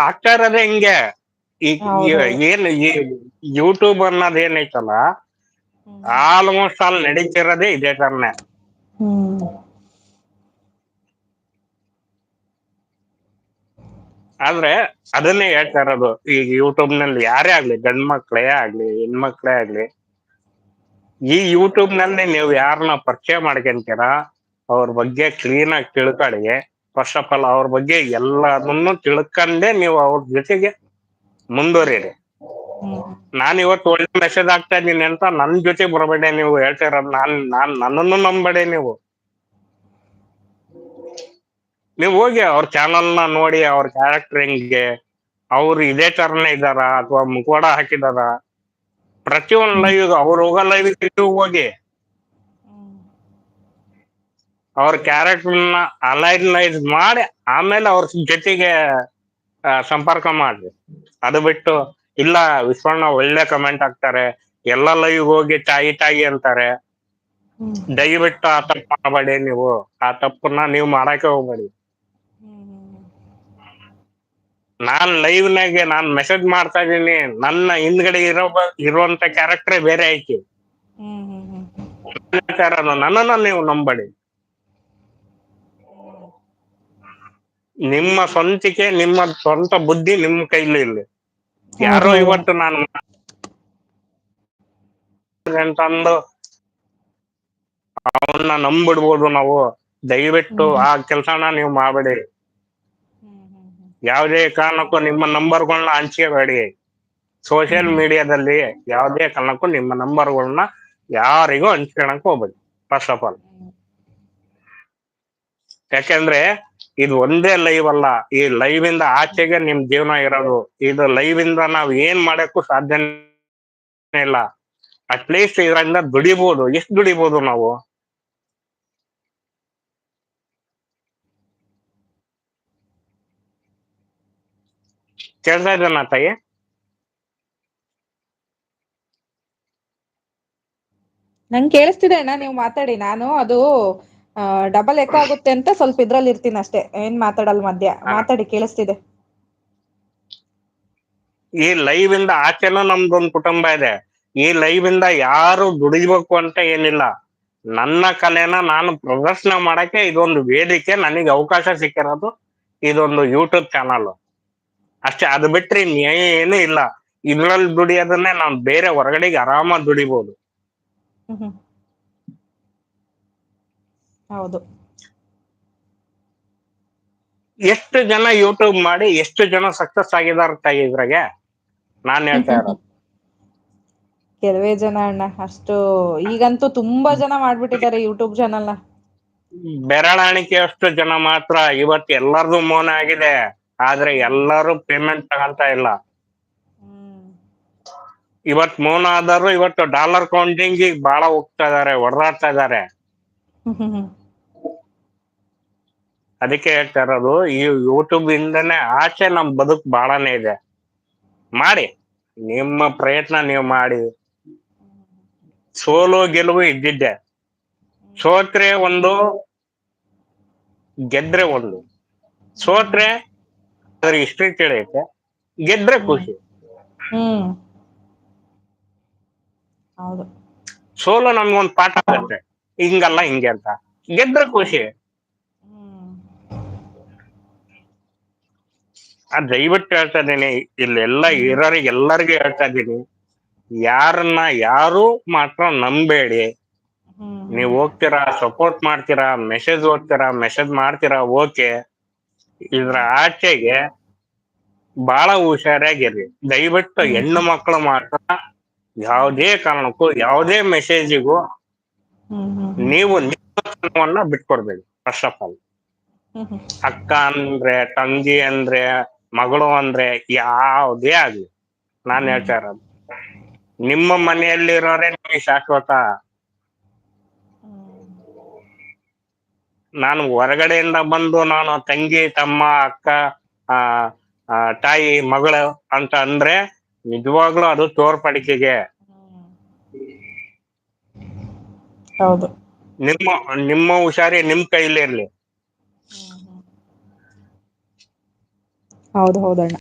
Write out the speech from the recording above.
ಹಾಕ್ತಾ ಇರೋದೇ ಹಿಂಗೆ. ಈ ಹೌದೌದು. ಏನ್ ಈ ಯೂಟ್ಯೂಬ್ ಅನ್ನೋದ್ ಏನೈತಲ್ಲ, ಹ್ಮ್. ಆಲ್ಮೋಸ್ಟ್ ಆಲ್ ನಡೀತಿರೋದೇ ಇದೇ ತರನೇ. ಹ್ಮ್. ಆದ್ರೆ ಅದನ್ನೇ ಹೇಳ್ತಾ ಇರೋದು, ಈಗ ಯೂಟ್ಯೂಬ್ ನಲ್ಲಿ ಯಾರೇ ಆಗ್ಲಿ, ಗಂಡ್ ಮಕ್ಳೇ ಆಗ್ಲಿ, ಹೆಣ್ಮಕ್ಳೇ ಆಗ್ಲಿ, ಈ ಯೂಟ್ಯೂಬ್ ನಲ್ಲಿ ನೀವು ಯಾರನ್ನ ಪರಿಚಯ ಮಾಡ್ಕೊಂತೀರಾ, ಅವ್ರ ಬಗ್ಗೆ ಕ್ಲೀನ್ ಆಗಿ ತಿಳ್ಕೊಳ್ಳಿ. ಫಸ್ಟ್ ಆಫ್ ಆಲ್ ಅವ್ರ ಬಗ್ಗೆ ಎಲ್ಲದನ್ನು ತಿಳ್ಕೊಂಡೇ ನೀವು ಅವ್ರ ಜೊತೆಗೆ ಮುಂದುವರಿರಿ. ಹ್ಮ್. ನಾನ್ ಇವತ್ತು ಒಳ್ಳೆ ಮೆಸೇಜ್ ಆಗ್ತಾ ಇದ್ದೀನಿ ಅಂತ ನನ್ ಜೊತೆ ಬರಬೇಡಿ ನೀವು. ಹೇಳ್ತಾ ಇರೋದು ನಾನ್ ನನ್ನನ್ನು ನಂಬಬೇಡಿ ನೀವು. ನೀವು ಹೋಗಿ ಅವ್ರ ಚಾನಲ್ ನ ನೋಡಿ, ಅವ್ರ ಕ್ಯಾರೆಕ್ಟರ್ ಹೆಂಗೆ, ಅವ್ರು ಇದೇ ತರನೇ ಇದಾರ ಅಥವಾ ಮುಖವಾಡ ಹಾಕಿದಾರ, ಪ್ರತಿಯೊಂದು ಹ್ಮ್. ಲೈವ್ ಅವ್ರು ಹೋಗೋ ಲೈವ್ ಹೋಗಿ ಅವ್ರ ಕ್ಯಾರೆಕ್ಟರ್ನ ಅನಲೈಸ್ ಮಾಡಿ ಆಮೇಲೆ ಅವ್ರ ಜೊತೆಗೆ ಸಂಪರ್ಕ ಮಾಡ್ರಿ. ಅದು ಬಿಟ್ಟು ಇಲ್ಲ ವಿಶ್ವಣ್ಣ ಒಳ್ಳೆ ಕಮೆಂಟ್ ಹಾಕ್ತಾರೆ, ಎಲ್ಲ ಲೈವ್ ಹೋಗಿ ತಾಯಿ ತಾಯಿ ಅಂತಾರೆ, ಹ್ಮ್. ದಯವಿಟ್ಟು ಆ ತಪ್ಪು ಮಾಡಬೇಡಿ ನೀವು. ಆ ತಪ್ಪನ್ನ ನೀವು ಮಾಡಕ್ಕೆ ಹೋಗ್ಬೇಡಿ. ಹ್ಮ್. ನಾನ್ ಲೈವ್ ನಾಗೆ ನಾನ್ ಮೆಸೇಜ್ ಮಾಡ್ತಾ ಇದೀನಿ, ನನ್ನ ಹಿಂದ್ಗಡೆ ಇರುವಂತ ಕ್ಯಾರೆಕ್ಟರ್ ಬೇರೆ ಐತಿ. ಹ್ಮ್. ಹ್ಮ್. ಹ್ಮ್. ನನ್ನನ್ನ ನೀವು ನಂಬಡಿ. ನಿಮ್ಮ ಸ್ವಂತಿಕೆ, ನಿಮ್ಮ ಸ್ವಂತ ಬುದ್ಧಿ ನಿಮ್ಮ ಕೈಲಿ ಇರ್ಲಿ. ಹೌದು ಯಾರೋ ಹೌದಣ್ಣ. ಇವತ್ತು ನಾನು ಅಂತಂದು ಅವನ್ನ ನಂಬಿಡ್ಬೋದು ನಾವು. ದಯವಿಟ್ಟು ಹ್ಮ್. ಆ ಕೆಲ್ಸನ ನೀವು ಮಾಡಬೇಡಿ. ಹ್ಮ್. ಹ್ಮ್. ಹ್ಮ್. ಯಾವುದೇ ಕಾರಣಕ್ಕೂ ನಿಮ್ಮ ನಂಬರ್ಗಳನ್ನ ಹಂಚ್ಕೋಬೇಡಿ. ಹ್ಮ್. ಸೋಷಿಯಲ್ ಹ್ಮ್. ಮೀಡಿಯಾದಲ್ಲಿ ಯಾವುದೇ ಕಾರಣಕ್ಕೂ ನಿಮ್ಮ ನಂಬರ್ಗಳನ್ನ ಯಾರಿಗೂ ಹಂಚ್ಕೊಳಕ್ ಹೋಗ್ಬೇಡಿ ಫಸ್ಟ್ ಆಫ್ ಆಲ್. ಯಾಕೆಂದ್ರೆ ಇದು ಒಂದೇ ಲೈವ್ ಅಲ್ಲ, ಈ ಲೈವ್ ಇಂದ ಆಚೆಗೆ ನಿಮ್ ಜೀವನ ಇರೋದು. ಇದು ಲೈವ್ ಇಂದ ನಾವ್ ಏನ್ ಮಾಡಕ್ಕೂ ಸಾಧ್ಯನೇ ಇಲ್ಲ. ಅಟ್ಲೀಸ್ಟ್ ಇದರಿಂದ ದುಡಿಬಹುದು. ಎಷ್ಟು ದುಡಿಬಹುದು ನಾವು? ಕೇಳ್ತಾ ಇದ್ದೇನಾ ತಾಯಿ? ನಂಗೆ ಕೇಳಿಸ್ತಿದೆ ಅಣ್ಣ, ನೀವು ಮಾತಾಡಿ. ನಾನು ಅದು ಡಬಲ್ ಎಕೋ ಆಗುತ್ತೆ ಅಂತ ಸ್ವಲ್ಪ ಇದ್ರಲ್ಲಿ ಇರ್ತೀನಿ ಅಷ್ಟೇ, ಏನ್ ಮಾತಾಡಲ್ ಮಧ್ಯ. ಆ, ಮಾತಾಡಿ, ಕೇಳಿಸ್ತಿದೆ. ಈ ಲೈವ್ ಇಂದ ಆಚೆನೂ ನಮ್ದೊಂದು ಕುಟುಂಬ ಇದೆ. ಈ ಲೈವ್ ಇಂದ ಯಾರು ದುಡಿಬೇಕು ಅಂತ ಏನಿಲ್ಲ. ನನ್ನ ಕಲೆನ ನಾನು ಪ್ರದರ್ಶನ ಮಾಡಕ್ಕೆ ಇದೊಂದು ವೇದಿಕೆ, ನನಗೆ ಅವಕಾಶ ಸಿಕ್ಕಿರೋದು ಇದೊಂದು ಯೂಟ್ಯೂಬ್ ಚಾನಲ್ ಅಷ್ಟೇ. ಅದು ಬಿಟ್ರೆ ಏನು ಇಲ್ಲ. ಇದ್ರಲ್ಲಿ ದುಡಿಯೋದನ್ನೇ ನಾವು ಬೇರೆ ಹೊರಗಡೆಗೆ ಆರಾಮಾಗಿ ದುಡಿಬಹುದು. ಹ್ಮ್. ಹ್ಮ್. ಹೌದು. ಎಷ್ಟು ಜನ ಯೂಟ್ಯೂಬ್ ಮಾಡಿ ಎಷ್ಟು ಜನ ಸಕ್ಸಸ್ ಆಗಿದಾರ ತಾಯಿ ಇದ್ರಾಗೆ, ನಾನ್ ಹೇಳ್ತಾ ಇರೋದು. ಕೆಲವೇ ಜನ ಅಣ್ಣ ಅಷ್ಟು. ಈಗಂತೂ ತುಂಬಾ ಜನ ಮಾಡ್ಬಿಟ್ಟಿದ್ದಾರೆ ಯೂಟ್ಯೂಬ್ ಚಾನಲ್ನ. ಬೆರಳಾಣಿಕೆಯಷ್ಟು ಜನ ಮಾತ್ರ. ಇವತ್ತು ಎಲ್ಲರದು ಮೌನ ಆಗಿದೆ, ಆದ್ರೆ ಎಲ್ಲರೂ ಪೇಮೆಂಟ್ ತಗೊಂತ ಇಲ್ಲ. ಹ್ಮ್. ಇವತ್ ಮೌನ ಆದರೂ ಇವತ್ತು ಡಾಲರ್ ಕೌಂಟಿಂಗ್ ಬಹಳ ಹೋಗ್ತಾ ಇದಾರೆ, ಹೊಡೆದಾಡ್ತಾ ಇದಾರೆ. ಹ್ಮ್. ಹ್ಮ್. ಹ್ಮ್. ಅದಕ್ಕೆ ಹೇಳ್ತಾ ಇರೋದು, ಈ ಯೂಟ್ಯೂಬ್ ಇಂದನೇ ಆಚೆ ನಮ್ ಬದುಕು ಬಹಳನೇ ಇದೆ. ಮಾಡಿ, ನಿಮ್ಮ ಪ್ರಯತ್ನ ನೀವು ಮಾಡಿ. ಸೋಲು ಗೆಲುವು ಇದ್ದಿದ್ದೆ. ಸೋತ್ರೆ ಒಂದು, ಗೆದ್ರೆ ಒಂದು. ಸೋತ್ರೆ ಅದ್ರ ಹಿಸ್ಟ್ರಿ ತಿಳಿಯುತ್ತೆ, ಗೆದ್ರೆ ಹ್ಮ್. ಖುಷಿ. ಹ್ಮ್. ಹೌದು. ಸೋಲು ನಮ್ಗೊಂದು ಪಾಠ ಆಗುತ್ತೆ, ಹಿಂಗಲ್ಲ ಹಿಂಗೆ ಅಂತ. ಗೆದ್ರೆ ಖುಷಿ. ಹ್ಮ್. ದಯವಿಟ್ಟು ಹೇಳ್ತಾ ಇದ್ದೀನಿ, ಇಲ್ಲೆಲ್ಲ ಇರೋರಿಗೆ ಎಲ್ಲರಿಗೂ ಹೇಳ್ತಾ ಇದ್ದೀನಿ, ಯಾರನ್ನ ಯಾರು ಮಾತ್ರ ನಂಬೇಡಿ. ಹ್ಮ್. ನೀವು ಹೋಗ್ತೀರಾ, ಸಪೋರ್ಟ್ ಮಾಡ್ತೀರಾ, ಮೆಸೇಜ್ ಓದ್ತೀರಾ, ಮೆಸೇಜ್ ಮಾಡ್ತೀರಾ, ಓಕೆ. ಇದ್ರ ಆಚೆಗೆ ಬಹಳ ಹುಷಾರಾಗಿರ್ರಿ. ದಯವಿಟ್ಟು ಹ್ಮ್. ಹೆಣ್ಣು ಮಕ್ಕಳು ಮಾತ್ರ ಯಾವುದೇ ಕಾರಣಕ್ಕೂ ಯಾವುದೇ ಮೆಸೇಜಿಗೂ ಹ್ಮ್. ಹ್ಮ್. ಹ್ಮ್. ನೀವು ನಿಮ್ಮನ್ನ ಬಿಟ್ಕೊಡ್ಬೇಡಿ ಫಸ್ಟ್ ಆಫ್ ಆಲ್. ಹ್ಮ್. ಹ್ಮ್. ಅಕ್ಕ ಅಂದ್ರೆ, ತಂಗಿ ಅಂದ್ರೆ, ಮಗಳು ಅಂದ್ರೆ, ಯಾವುದೇ ಆಗ್ಲಿ, ನಾನ್ ಹ್ಮ್. ಹೇಳ್ತಾ ಇರೋದು, ನಿಮ್ಮ ಮನೆಯಲ್ಲಿರೋರೇ ನಿಮಗೆ ಶಾಶ್ವತ. ನಾನು ಹೊರಗಡೆಯಿಂದ ಬಂದು ನಾನು ತಂಗಿ, ತಮ್ಮ, ಅಕ್ಕ, ಆ ಆ, ತಾಯಿ, ಮಗಳು ಅಂತ ಅಂದ್ರೆ ನಿಜವಾಗ್ಲೂ ಅದು ತೋರ್ಪಡಿಕೆಗೆ. ಹೌದು. ನಿಮ್ಮ ನಿಮ್ಮ ಹುಷಾರಿ ನಿಮ್ ಕೈಲಿ ಇರ್ಲಿ. ಹೌದು ಹೌದಣ್ಣ.